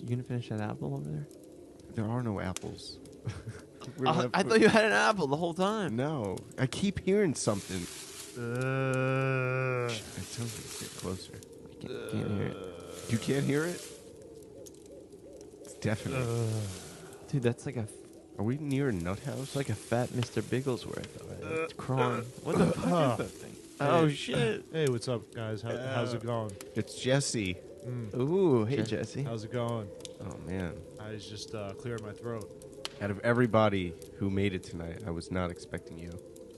You gonna finish that apple over there? There are no apples. I thought you had an apple the whole time. No, I keep hearing something. I told you to get closer. I can't hear it. You can't hear it? It's definite. Dude, that's like Are we near a nut house? it's like a fat Mr. Bigglesworth. It's crawling. What the fuck is that thing? Oh, shit. Hey, what's up, guys? How's it going? It's Jesse. Ooh, hey, Jesse. How's it going? Oh, man. I was just clearing my throat. Out of everybody who made it tonight, I was not expecting you.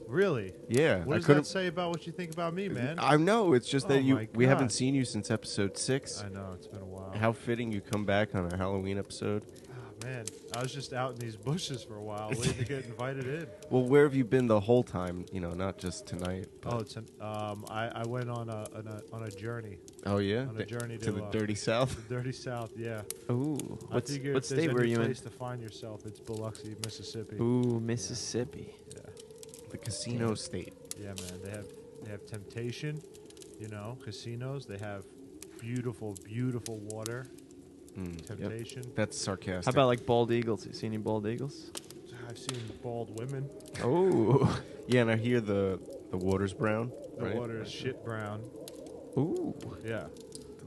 Really? Yeah. What does that say about what you think about me, man? I know. It's just that we haven't God. seen you since episode 6. I know. It's been a while. How fitting you come back on a Halloween episode. Oh, man. I was just out in these bushes for a while waiting to get invited in. Well, where have you been the whole time? You know, not just tonight. Oh, I went on a journey. Oh, yeah? On a journey to the to dirty south? The dirty south, yeah. Ooh. What state were you in? place to find yourself, it's Biloxi, Mississippi. Ooh, Mississippi. Yeah. The casino state. Yeah, man. They have temptation, casinos. They have beautiful, beautiful water. Temptation. Yep. That's sarcastic. How about like bald eagles? You see any bald eagles? I've seen bald women. Oh. Yeah, and I hear the water's brown. The right? water is shit brown. Ooh. Yeah.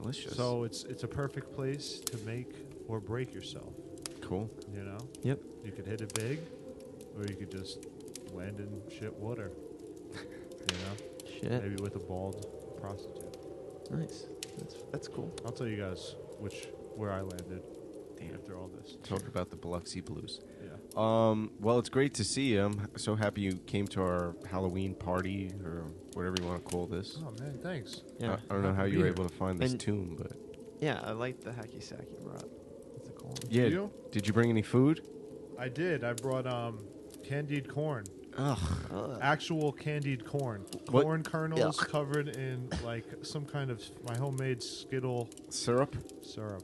Delicious. So it's a perfect place to make or break yourself. Cool. You know? Yep. You could hit it big, or you could just land in shit water. Shit. Maybe with a bald prostitute. Nice. That's cool. I'll tell you guys where I landed after all this. Talk about the Biloxi Blues. Yeah. Well, it's great to see you. I'm so happy you came to our Halloween party, or whatever you want to call this. Oh, man, thanks. Yeah. I don't know how you were able to find this And- tomb, but... Yeah, I like the hacky sack you brought. That's a cool one. Yeah. You? Did you bring any food? I did. I brought candied corn. Ugh. Actual candied corn. What? Corn kernels Yuck. covered in like some kind of my homemade Skittle Syrup? syrup.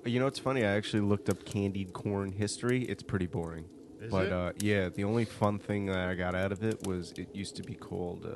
You know, it's funny. I actually looked up candied corn history. It's pretty boring. Is But it? yeah, the only fun thing that I got out of it was it used to be called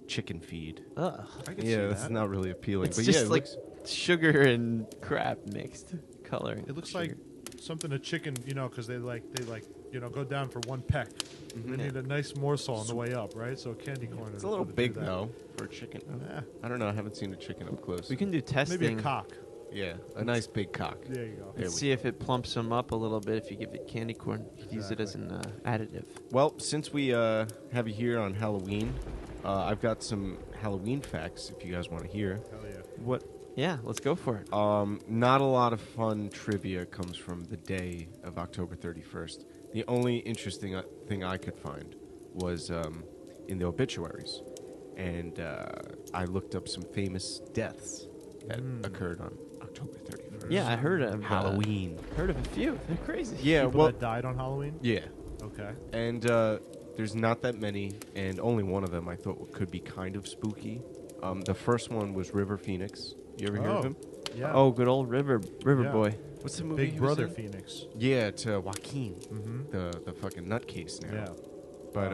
chicken feed. Ugh. I can see Yeah, that's that. not really appealing. It's but just yeah, it like looks, sugar and crap mixed coloring. It looks Sugar. like something a chicken, because they go down for one peck. They need a nice morsel on the way up, right? So candy corn. it's a little big though for a chicken. Yeah. I don't know. I haven't seen a chicken up close. We can do testing. Maybe a cock. Yeah, a nice big cock. There you go. There Let's we see if it plumps them up a little bit if you give it candy corn. You could use it as an additive. Well, since we have you here on Halloween, I've got some Halloween facts if you guys want to hear. Hell yeah. What? Yeah, let's go for it. Not a lot of fun trivia comes from the day of October 31st. The only interesting thing I could find was in the obituaries. And I looked up some famous deaths that occurred on October 31st. Yeah, I heard of Halloween. Heard of a few. They're crazy. Yeah, People well, that died on Halloween? yeah. Okay. And there's not that many, and only one of them I thought could be kind of spooky. The first one was River Phoenix. You ever hear of him? Yeah. Oh, good old River Yeah. Boy. What's the movie? Big he was Brother in? Phoenix. Yeah, to Joaquin, Mm-hmm. the fucking nutcase now. Yeah. But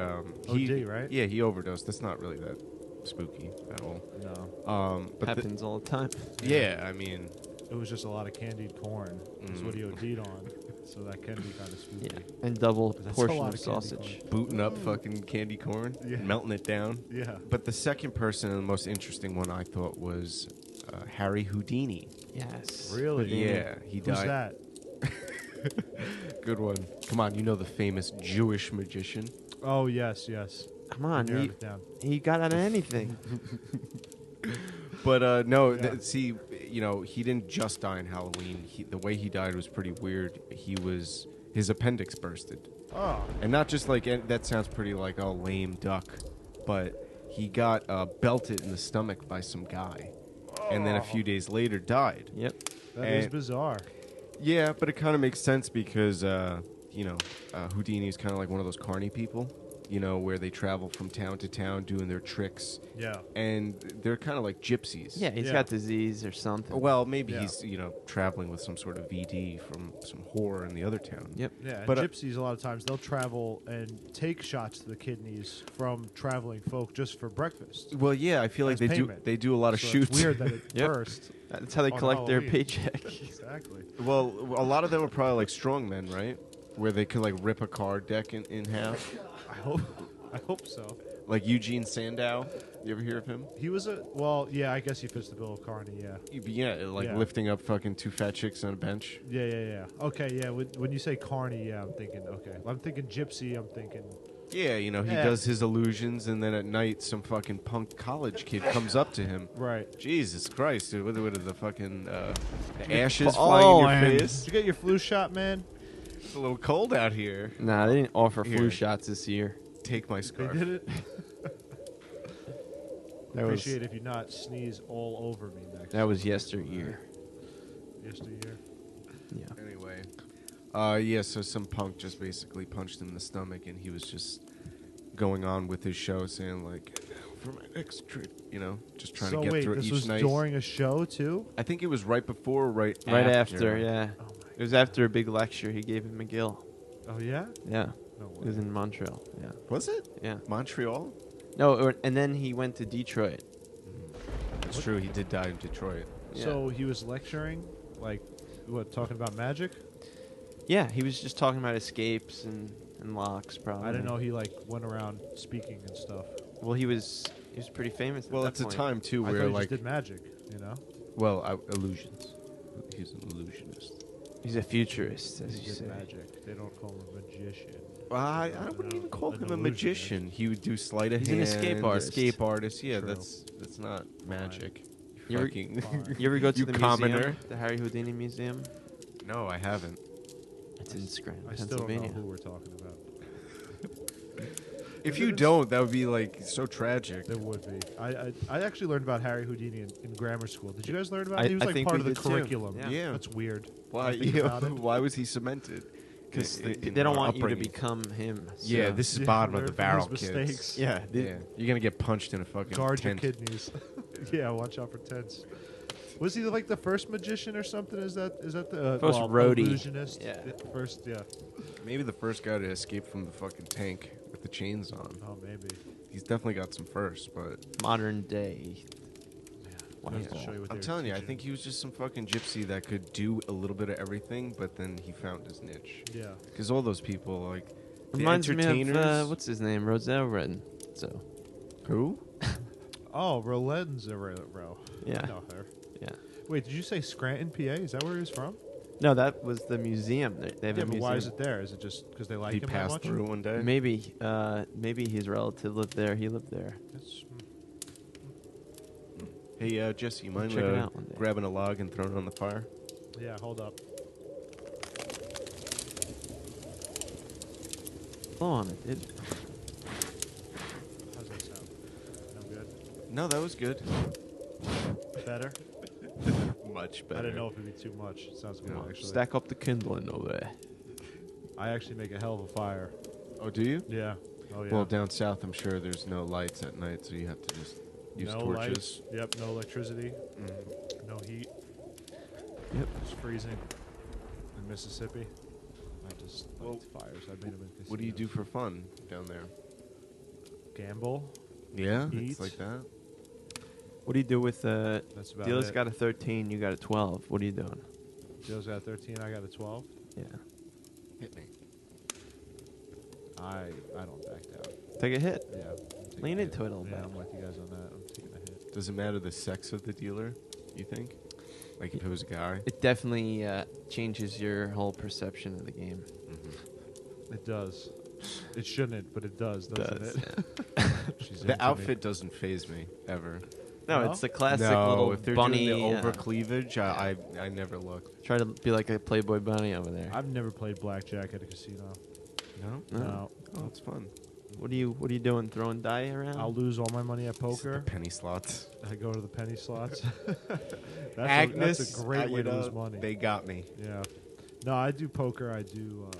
OD, right? Yeah, he overdosed. That's not really that spooky at all. No. But Happens all the time. yeah, I mean, It was just a lot of candied corn. Is what he OD'd on. So that can be kind of spooky. Yeah, and double That's a portion lot of of candy sausage. booting up fucking candy corn, Yeah. melting it down. Yeah. But the second person and the most interesting one I thought was Harry Houdini. Yes. Really? Yeah, he Who's died. that? Good one. Come on, you know the famous Jewish magician. Oh, yes, yes. Come on, Narrowed it down. he got out of anything. But no, Yeah. see, he didn't just die on Halloween. The way he died was pretty weird. His appendix bursted. Oh. And not just like, and that sounds pretty like a lame duck, but he got belted in the stomach by some guy. And then a few days later died. Yep. That is bizarre. Yeah, but it kind of makes sense because, Houdini is kind of like one of those carny people. you know, where they travel from town to town doing their tricks, Yeah. and they're kind of like gypsies. Yeah, he's Yeah. got disease or something. Well, maybe Yeah. he's, you know, traveling with some sort of VD from some whore in the other town. Yep. Yeah, and But, gypsies a lot of times they'll travel and take shots to the kidneys from traveling folk just for breakfast. Well, yeah, I feel like As they payment. do a lot of So shoots. It's weird that it Yep. burst. That's how they On collect their Halloween. paycheck. Exactly. Well, a lot of them are probably like strongmen, right? Where they can like rip a car deck in half. I hope so. Like Eugene Sandow. You ever hear of him? He was I guess he fits the bill of Carney, yeah. Yeah, like Yeah. lifting up fucking 2 fat chicks on a bench. Yeah. Okay, yeah, when you say Carney, yeah, I'm thinking, okay. I'm thinking gypsy, I'm thinking, Yeah, you know, he Yeah. does his illusions, and then at night, some fucking punk college kid comes up to him. right. Jesus Christ, dude! What are the fucking the ashes Oh, flying in man. your face? Did you get your flu shot, man? It's a little cold out here. Nah, they didn't offer flu Here. shots this year. Take my They scarf. did it? That was Appreciate if you not sneeze all over me next yesteryear. yesteryear. Yeah. Anyway, yeah. So some punk just basically punched him in the stomach, and he was just going on with his show, saying like, "For my next trip," you know, just trying So to get wait, through this each was night. during a show too? I think it was right before, or right After, yeah. Oh It was after a big lecture he gave in McGill. Oh yeah? Yeah. No It was way. in Montreal. Yeah. Was it Yeah. Montreal? No, and then he went to Detroit. That's true. He did die in Detroit. Yeah. So he was lecturing, like, what, talking about magic? Yeah, he was just talking about escapes and locks, probably. I didn't know he like went around speaking and stuff. Well, he was pretty famous. At Well, that it's a point. time too I where thought he like, just did magic, you know? well, illusions. He's an illusionist. He's a futurist, as He you did say. magic. They don't call him a magician. I wouldn't even call An him a illusionist. magician. He would do sleight of He's an hand. escape artist. Escape artist. Yeah, True. that's not magic. You ever- Fucking- Fine. You ever go to You the commoner. museum, the Harry Houdini Museum? No, I haven't. It's in Scranton, I still don't know Pennsylvania. who we're talking about. If you don't, that would be like so tragic. There would be. I actually learned about Harry Houdini in grammar school. Did you guys learn about I- it? He was I like think part we of the did too. curriculum. Yeah. That's weird. Why? Think about it. Why was he cemented? Because In they don't our want you to upbringing. become him. So. Yeah, this is Yeah, bottom of learn the from his barrel, kids. mistakes. Yeah, Yeah, you're gonna get punched in a fucking Guard tent. your kidneys. Yeah, watch out for tents. Was he like the first magician or something? Is that the First roadie. illusionist? Yeah. First, yeah. Maybe the first guy to escape from the fucking tank with the chains on. Oh, maybe. He's definitely got some first, but modern day. I have to Wow. show you what I'm they were telling you, I teaching. think he was just some fucking gypsy that could do a little bit of everything, but then he found his niche. Yeah. Because all those people, like, the Reminds me of entertainers. what's his name, Roselle Redden. So Who? Oh, Row. Yeah. I know her. yeah. Wait, did you say Scranton, PA? Is that where he was from? No, that was the museum. They have Yeah, a but museum. why is it there? Is it just because they like He him that passed much? through one day. Maybe his relative lived there. He lived there. That's, Hey, Jesse, you mind Check it out one day. grabbing a log and throwing it on the fire? yeah, hold up. Blow on it, dude. How's that sound? No good. No, that was good. Better? Much I didn't know if it'd be too much. It sounds good, No. actually. Stack up the kindling over there. I actually make a hell of a fire. Oh, do you? Yeah. Oh, yeah. Well, down south, I'm sure there's no lights at night, so you have to just use no torches. lights. Yep, no electricity. Mhm. No heat. Yep. It's freezing in Mississippi. I just light fires. I made them in casinos. What do you do for fun down there? Gamble. Yeah, Eat. it's like that. What do you do with That's about Dealer's it. got a 13, you got a 12. What are you doing? Joe's got a 13. I got a 12. Yeah. Hit me. I don't back down. Take a hit. Yeah. I'm taking Lean a into hit. it a little Yeah, bit. I'm with you guys on that. I'm taking a hit. Does it matter the sex of the dealer, you think? Like if it was a guy? It definitely changes your whole perception of the game. It does. It shouldn't, but it does, doesn't Does, it? She's into The me. outfit doesn't phase me, ever. No, No? it's the classic no, little if they're bunny. doing the over cleavage, I never look. Try to be like a Playboy bunny over there. I've never played blackjack at a casino. No? No. Oh, it's fun. What are you doing? Throwing die around? I'll lose all my money at It's the poker. penny slots. I go to the penny slots. Agnes, that's a great way to lose money. They got me. Yeah. No, I do poker. I do.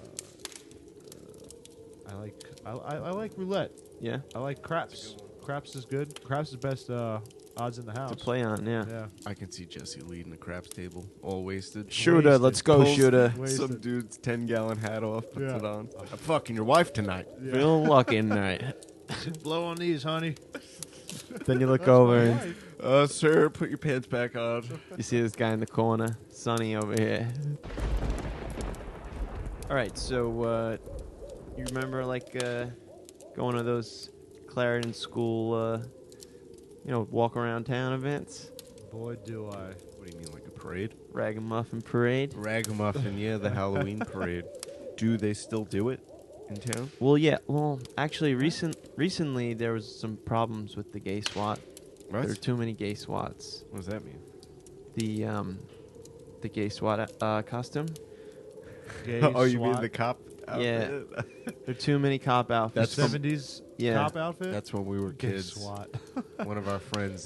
I like roulette. Yeah, I like craps. Craps is good. Craps is best odds in the house. to play on. Yeah. Yeah. I can see Jesse leading the craps table, all wasted. Shooter, Wasted. let's go, Pulls shooter. Wasted. Some dude's 10-gallon hat off, puts Yeah. it on. I'm fucking your wife tonight. Yeah. Feel lucky tonight. Blow on these, honey. Then you look That's over my and wife. Sir, put your pants back on. you see this guy in the corner, Sonny over here. All right, so you remember like going to those Clarendon School, walk around town events, Boy, do I. What do you mean, like a parade? Ragamuffin Parade? Ragamuffin, yeah, the Halloween parade. Do they still do it in town? Well, yeah. Well, actually, recently there was some problems with the gay SWAT. What? There were too many gay SWATs. What does that mean? The gay SWAT costume. Gay Oh, you mean SWAT. the cop outfit? Yeah. There are too many cop outfits. That's 70s Yeah. cop outfit? That's when we were Gay kids. SWAT. One of our friends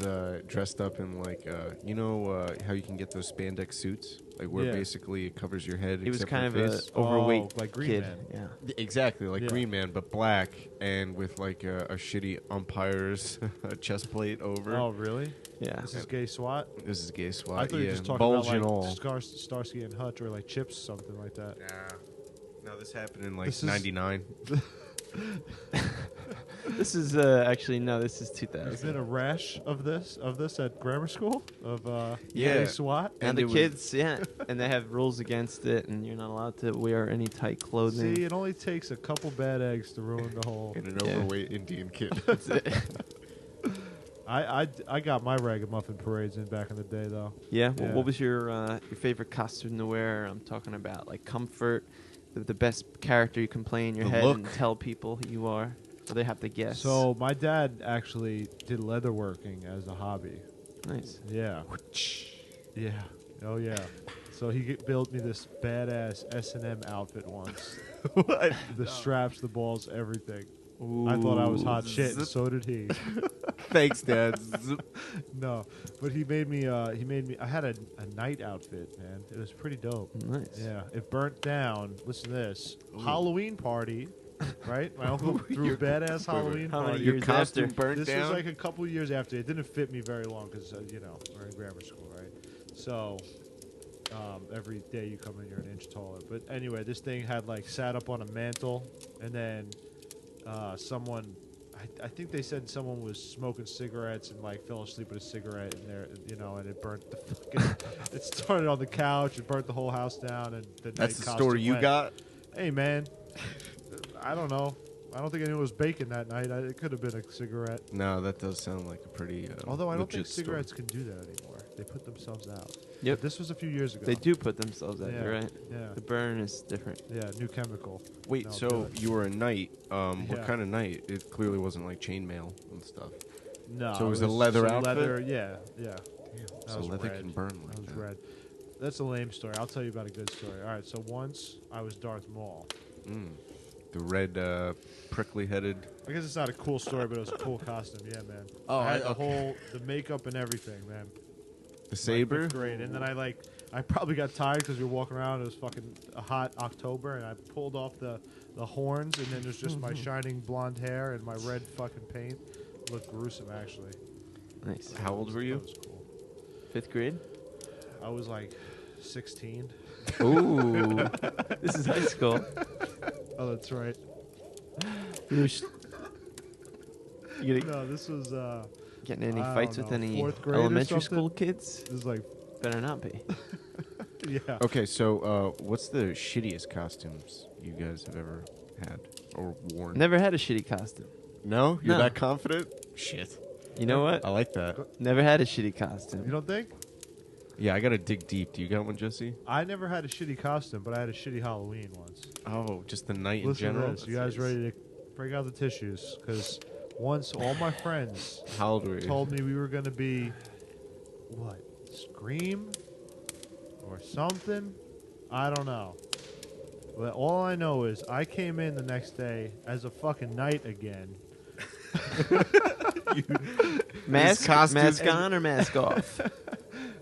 dressed up in like, how you can get those spandex suits, like where Yeah. basically it covers your head. He was except kind of for an the face. overweight like Green kid. Man. Yeah. Exactly, like Yeah. Green Man, but black and with like a shitty umpire's chest plate over. Oh, really? Yeah. This is gay SWAT? This is gay SWAT. I thought you yeah. were just talking Bulge about and all. like Starsky and Hutch or like Chips, something like that. No, this happened in like This is- '99. This is actually no. This is There's 2000. been a rash of this at grammar school of Yeah. gay SWAT. And And the it was- kids, yeah, and they have rules against it, and you're not allowed to wear any tight clothing. See, it only takes a couple bad eggs to ruin the whole. And an Yeah. overweight Indian kid. That's it. I got my ragamuffin parades in back in the day though. Yeah. Well, Yeah. what was your favorite costume to wear? I'm talking about like comfort, the best character you can play in your The head and look. tell people who you are, so they have to guess. So my dad actually did leatherworking as a hobby. nice. Yeah. Yeah. Oh yeah. So he built me this badass S&M outfit once. What? The straps, the balls, everything. I thought I was hot shit, and so did he. Thanks, Dad. No, but he made me. I had a night outfit, man. It was pretty dope. Nice. Yeah, it burnt down. Listen to this. Ooh. Halloween party, right? My uncle threw a Your- badass wait, wait. Halloween How many party. Your years costume after? burnt This down? was like a couple years after. It didn't fit me very long because we're in grammar school, right? So every day you come in, you're an inch taller. But anyway, this thing had like sat up on a mantle, and then someone. I think they said someone was smoking cigarettes and like fell asleep with a cigarette in there, and it burnt the fucking. It started on the couch, it burnt the whole house down, and the That's night the costume story you went. got? Hey man, I don't know. I don't think anyone was baking that night. It could have been a cigarette. No, that does sound like a pretty Although I don't think legit story. cigarettes can do that anymore. They put themselves out. Yep. This was a few years ago. They do put themselves out. Yeah. You're right. Yeah. The burn is different. Yeah, new chemical. Wait, No, so do it. you were a knight. Yeah. What kind of knight? It clearly wasn't like chainmail and stuff. No. So it was a leather some outfit? Leather, yeah, yeah. So was leather red. can burn That like was that. red. That's a lame story. I'll tell you about a good story. All right, so once I was Darth Maul. The red, prickly-headed. I guess it's not a cool story, but it was a cool costume. Yeah, man. Oh, I had the okay. the makeup and everything, man. The saber? Great. And then I probably got tired because we were walking around. It was fucking a hot October, and I pulled off the horns, and then there's just my shining blonde hair and my red fucking paint. It looked gruesome, actually. Nice. How old were you? That was cool. 5th grade. I was like 16. Ooh. This is high school. Oh, that's right. You gonna No, this was getting any I fights don't with know, any 4th grade or elementary something? school kids? this is like Better not be. yeah. Okay, so what's the shittiest costumes you guys have ever had or worn? Never had a shitty costume. No? You're No. that confident? Shit. You know what? I like that. Never had a shitty costume. You don't think? Yeah, I gotta dig deep. Do you got one, Jesse? I never had a shitty costume, but I had a shitty Halloween once. Oh, just the night in Listen to general? this. You guys ready to break out the tissues? Because once all my friends How old were you? told me we were going to be, what, Scream or something? I don't know. But all I know is I came in the next day as a fucking knight again. Mask, costume- mask on or mask off?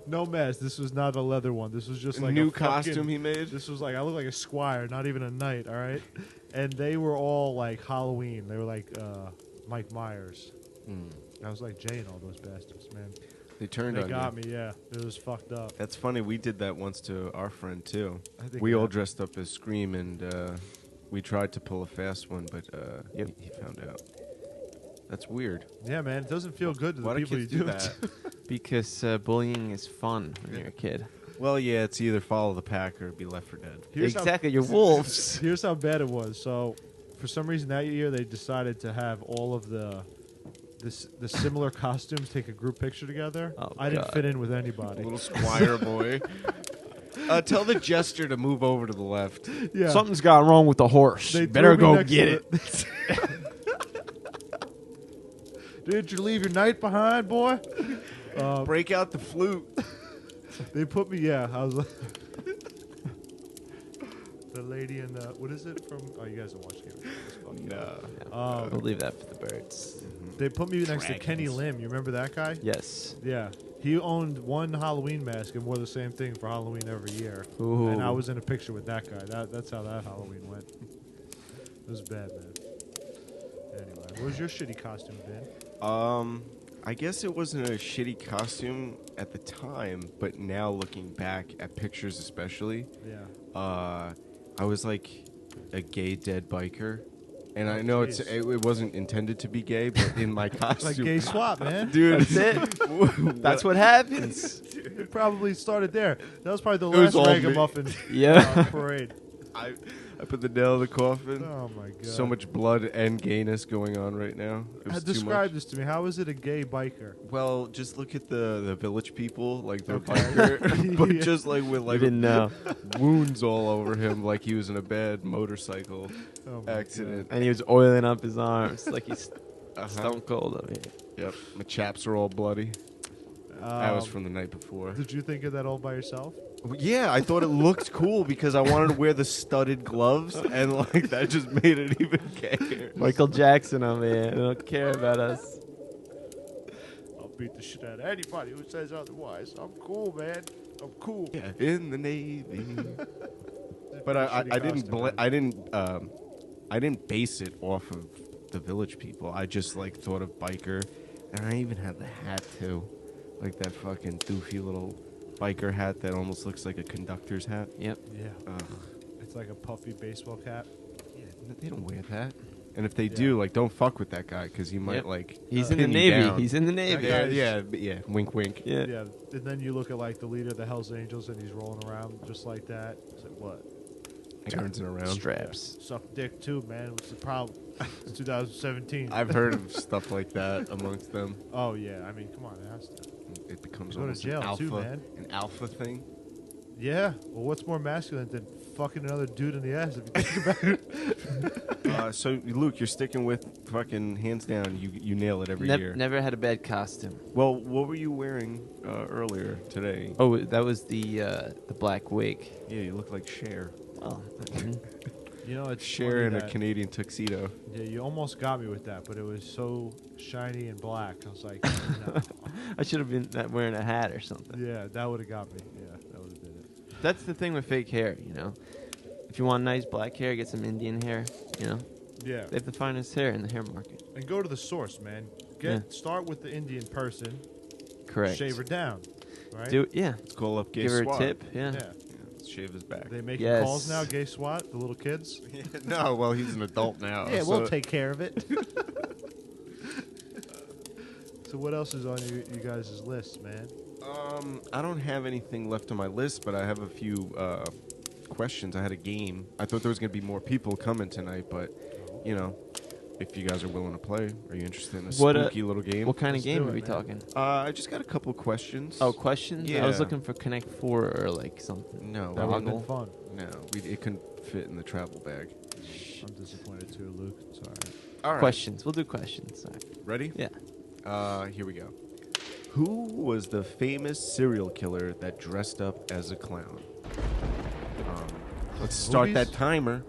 No mask. This was not a leather one. This was just like New a fucking- costume he made? This was like I look like a squire, not even a knight. All right, and they were all like Halloween. They were like Mike Myers. Mm. I was like Jay and all those bastards, man. They turned They on got you. me, yeah. It was fucked up. That's funny. We did that once to our friend too. I think We all that- dressed up as Scream, and we tried to pull a fast one, but he found out. That's weird. Yeah, man. It doesn't feel good to the Why do people you kids do do it that? to. Because bullying is fun when you're a kid. Well, yeah, it's either follow the pack or be left for dead. Here's how- Exactly, you're wolves. Here's how bad it was. So, for some reason that year, they decided to have all of the similar costumes take a group picture together. Oh, I didn't God. fit in with anybody. Little squire boy. Tell the jester to move over to the left. Yeah. Something's gone wrong with the horse. They Better threw me go next get to it. Did you leave your knight behind, boy? Break out the flute. They put me. Yeah, I was like the lady in the. What is it from? Oh, you guys don't watch Game of Thrones. No. We'll leave that for the birds. They put me next to Kenny Dragons. Lim. You remember that guy? Yes. Yeah. He owned one Halloween mask and wore the same thing for Halloween every year. Ooh. And I was in a picture with that guy. That's how that Halloween went. It was bad, man. Anyway, what was your shitty costume, Ben? I guess it wasn't a shitty costume at the time, but now looking back at pictures, especially, Yeah. I was like a gay dead biker, and Oh, I know jeez. it wasn't intended to be gay, but in my costume, Like gay swap, man. dude. That's it. That's what happens. It probably started there. That was probably the It was last all me. ragamuffin Yeah. parade. I put the nail in the coffin. Oh my god. So much blood and gayness going on right now. It was too Describe much. this to me. How is it a gay biker? Well, just look at the village people, like they're Okay. biker, but Yeah. just like with I like didn't know. wounds all over him, like he was in a bad motorcycle Oh my accident. And he was oiling up his arms like he's Uh-huh. stone cold over here. Yep, my chaps are all bloody. God. That was from the night before. Did you think of that all by yourself? Yeah, I thought it looked cool because I wanted to wear the studded gloves, and like that just made it even gayer. Michael Jackson over here. They don't care about us. I'll beat the shit out of anybody who says otherwise. I'm cool, man. I'm cool. Yeah, in the Navy. But Shitty I didn't costume, I didn't base it off of the village people. I just like thought of biker, and I even had the hat too, like that fucking doofy little biker hat that almost looks like a conductor's hat. Yep. Yeah. Ugh. It's like a puffy baseball cap. Yeah, they don't wear that. And if they Yeah. do, like, don't fuck with that guy because he might Yep. like. He's in the pin you Navy. down. He's in the Navy. Yeah, guy's- yeah. Wink, wink. Yeah. Yeah. And then you look at like the leader of the Hells Angels and he's rolling around just like that. It's like, what? Turns it around. Straps. Suck dick too, man. What's the problem? It's 2017. I've heard of stuff like that amongst them. Oh yeah. I mean, come on, it has to. It becomes Go to almost jail an alpha, too, man. an alpha thing. Yeah. Well, what's more masculine than fucking another dude in the ass? If you think about it. So Luke, you're sticking with fucking hands down. You nail it every year. Never had a bad costume. Well, what were you wearing earlier today? Oh, that was the black wig. Yeah, you look like Cher. Oh, You know, it's Cher funny in a that- Canadian tuxedo. Yeah, you almost got me with that, but it was so shiny and black. I was like, no. I should have been wearing a hat or something. Yeah, that would have got me. Yeah, that would have been it. That's the thing with fake hair, you know. If you want nice black hair, get some Indian hair. You know, Yeah, they have the finest hair in the hair market. and go to the source, man. Start with the Indian person, Correct. shave her down, right? Do yeah. Let's call up Gay Give her SWAT. a tip. Yeah. Yeah, Let's shave his back. they making Yes. calls now. Gay SWAT, the little kids. No, well, he's an adult now. Yeah, so we'll take care of it. So what else is on you guys' list, man? I don't have anything left on my list, but I have a few questions. I had a game. I thought there was going to be more people coming tonight, but, you know, if you guys are willing to play, are you interested in a What, spooky little game? What kind Let's of game do are it, we man. talking? I just got a couple questions. Oh, questions? I Yeah. was looking for Connect 4 or like something. No, That would have been Woggle. fun. no, it couldn't fit in the travel bag. I'm disappointed too, Luke. It's all right. All right. Questions. We'll do questions. All right. Ready? Yeah. Here we go. Who was the famous serial killer that dressed up as a clown? Let's start Movies? that timer.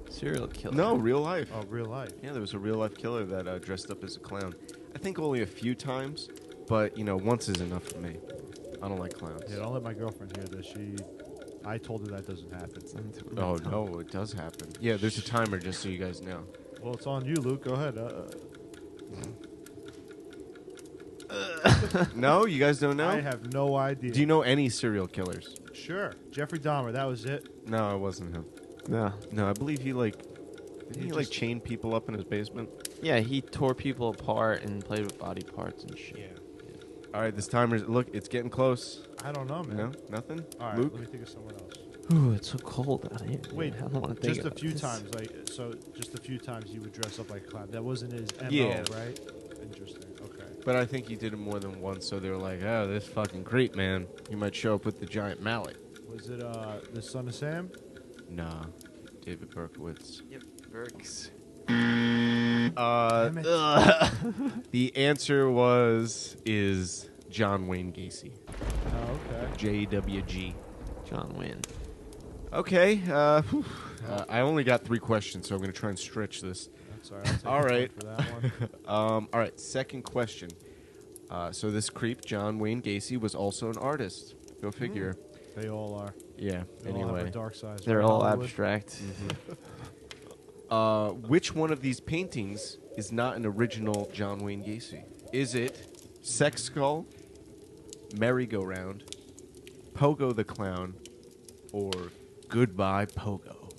Serial killer. No, real life. Oh, real life. Yeah, there was a real life killer that dressed up as a clown. I think only a few times, but you know, once is enough for me. I don't like clowns. Yeah, don't let my girlfriend hear this. I told her that doesn't happen. Oh no, it does happen. Yeah, there's a timer just so you guys know. Well, it's on you, Luke. Go ahead. No, you guys don't know? I have no idea. Do you know any serial killers? Sure. Jeffrey Dahmer. That was it. No, it wasn't him. No. No, I believe he didn't he like chain people up in his basement? Yeah, he tore people apart and played with body parts and shit. All right, this timer's look. It's getting close. I don't know, man. No, nothing. All right, Luke? let me think of someone else. Ooh, it's so cold out here. Wait, I don't want to think just a about few this. times, just a few times he would dress up like a clown. That wasn't his MO, Yeah. right? Interesting. Okay. But I think he did it more than once, so they were like, "Oh, this fucking creep, man. He might show up with the giant mallet." Was it the Son of Sam? Nah, David Berkowitz. Yep, Burks. Damn it. The answer is John Wayne Gacy. Oh, okay. JWG. John Wayne. Okay. I only got 3 questions, so I'm going to try and stretch this. That's all right. I'll take All the right. point for that one. All right. Second question. So this creep, John Wayne Gacy, was also an artist. Go figure. They all are. Yeah. They all have Anyway. a dark side. They're all abstract. Which one of these paintings is not an original John Wayne Gacy? Is it Sex Skull, Merry-Go-Round, Pogo the Clown, or Goodbye Pogo?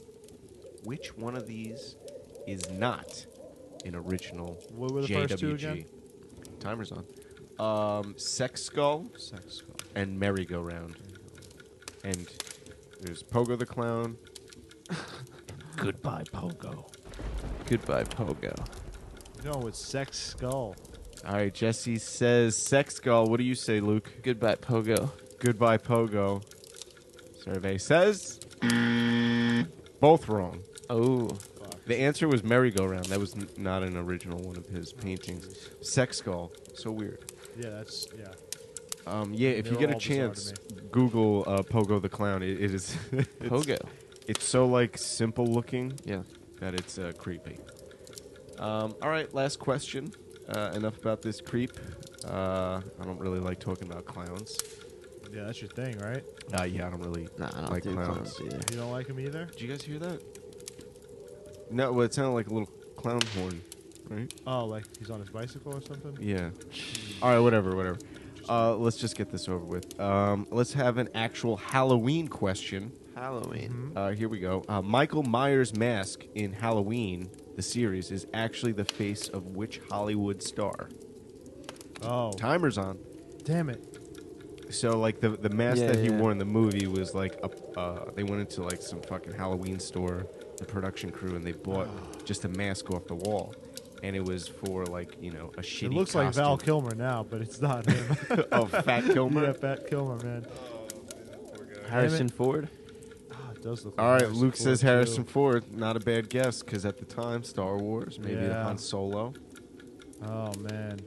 Which one of these is not an original What were the JWG? first two again? Timer's on. Sex Skull Sex Skull. and Merry-Go-Round. And there's Pogo the Clown. Goodbye Pogo. Goodbye, Pogo. No, it's Sex Skull. All right, Jesse says Sex Skull. What do you say, Luke? Goodbye, Pogo. Goodbye Pogo. Survey says both wrong. Oh. The answer was Merry-Go-Round. That was not an original one of his paintings. Sex Skull. So weird. Yeah, that's yeah. Yeah, if They you were get a all bizarre to chance, Google Pogo the Clown. It is Pogo. It's so like simple looking Yeah. that it's creepy. All right, last question. Enough about this creep. I don't really like talking about clowns. Yeah, that's your thing, right? Yeah, I don't really Nah, I don't like do clowns. clowns either. You don't like him either? Did you guys hear that? No, well, it sounded like a little clown horn, right? Oh, like he's on his bicycle or something? Yeah. All right, whatever. Let's just get this over with. Let's have an actual Halloween question. Halloween. Here we go. Michael Myers' mask in Halloween, the series, is actually the face of which Hollywood star? Oh, Timer's on. damn it. So, like, the mask Yeah, that he yeah. wore in the movie was, like, they went into, like, some fucking Halloween store, the production crew, and they bought just a mask off the wall. And it was for, like, you know, a shitty It looks like Val costume. Kilmer now, but it's not him. Oh, Fat Kilmer? Yeah, Fat Kilmer, man. Harrison Ford. Oh, it does look like All right, Harrison Luke Ford, says too. Harrison Ford. Not a bad guess, because at the time, Star Wars, maybe the Yeah. Han Solo. Oh, man.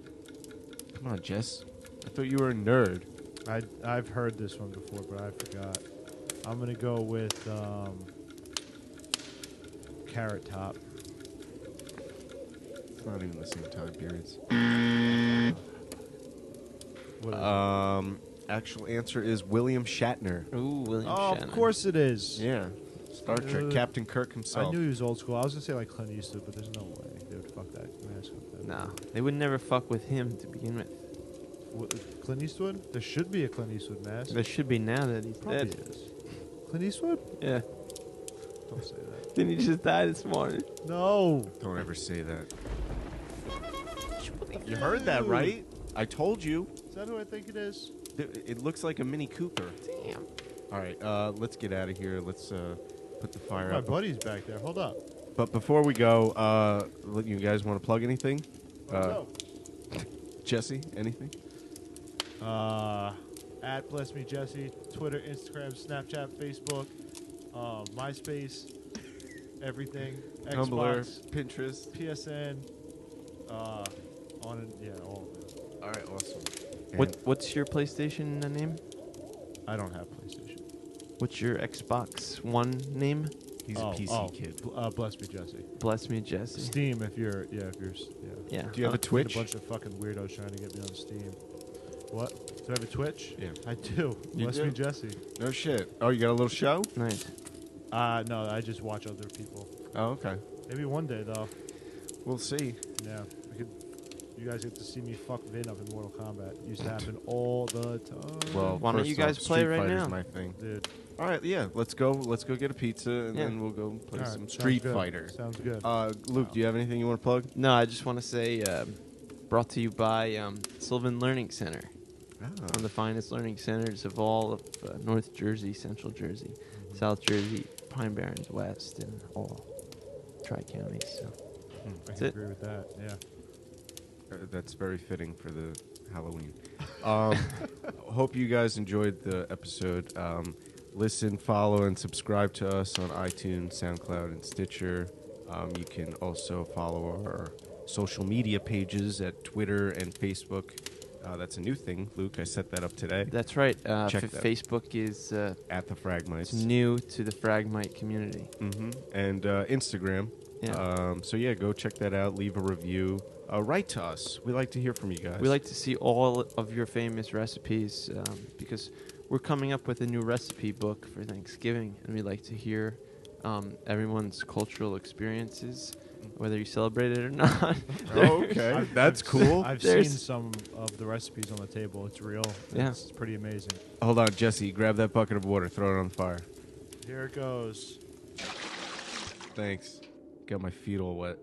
Come on, Jess. I thought you were a nerd. I've heard this one before, but I forgot. I'm going to go with Carrot Top. It's not even the same time periods. What is it? Actual answer is William Shatner. Ooh, William Oh, Shatner. of course it is. Yeah. Star Trek, Captain Kirk I himself. knew he was old school. I was going to say like Clint Eastwood, but there's no way they would fuck that mask up. That Nah, they would never fuck with him to begin with. Clint Eastwood? There should be a Clint Eastwood mask. There should be now that he's Probably dead. is. Clint Eastwood? Yeah. Don't say that. Didn't he just die this morning? No. Don't ever say that. You heard that, right? I told you. Is that who I think it is? It looks like a Mini Cooper. Damn. All right, let's get out of here. Let's put the fire My out. buddy's back there. Hold up. But before we go, you guys want to plug anything? No. Jesse, anything? At Bless Me Jesse, Twitter, Instagram, Snapchat, Facebook, MySpace, everything, Tumblr, Xbox, Pinterest. PSN, all of it. All right, awesome. What's your PlayStation name? I don't have PlayStation. What's your Xbox One name? He's a PC kid. Bless Me Jesse. Bless me, Jesse. Steam, if you're. Yeah. Do you have a A Twitch? bunch of fucking weirdos trying to get me on Steam. What? Do I have a Twitch? Yeah. I do. You Must do? be Jesse. No shit. Oh, you got a little show? Nice. No, I just watch other people. Oh, okay. Maybe one day though. We'll see. Yeah, you guys get to see me fuck Vin up in Mortal Kombat. Used to happen all the time. Well, Why don't first you guys off, play Street right Fighter's now? my thing. dude. All right, yeah. Let's go get a pizza, and Yeah. then we'll go play All right, some sounds Street good. Fighter. Sounds good. Luke, do you have anything you want to plug? No, I just want to say, brought to you by Sylvan Learning Center. One of the finest learning centers of all of North Jersey, Central Jersey, South Jersey, Pine Barrens, West, and all Tri-Counties. So. I That's can it. agree with that. Yeah. That's very fitting for the Halloween. Hope you guys enjoyed the episode. Listen, follow, and subscribe to us on iTunes, SoundCloud, and Stitcher. You can also follow our social media pages at Twitter and Facebook. That's a new thing, Luke. I set that up today. That's right. Check that. Facebook is At the Phragmites. new to the Phragmite community. Mm-hmm. And Instagram. Yeah. So yeah, go check that out. Leave a review. Write to us. We like to hear from you guys. We like to see all of your famous recipes because we're coming up with a new recipe book for Thanksgiving, and we like to hear everyone's cultural experiences, whether you celebrate it or not. Okay, that's cool. I've There's- seen some of the recipes on the table. It's real. Yeah. It's pretty amazing. Hold on, Jesse. Grab that bucket of water. Throw it on the fire. Here it goes. Thanks. Got my feet all wet.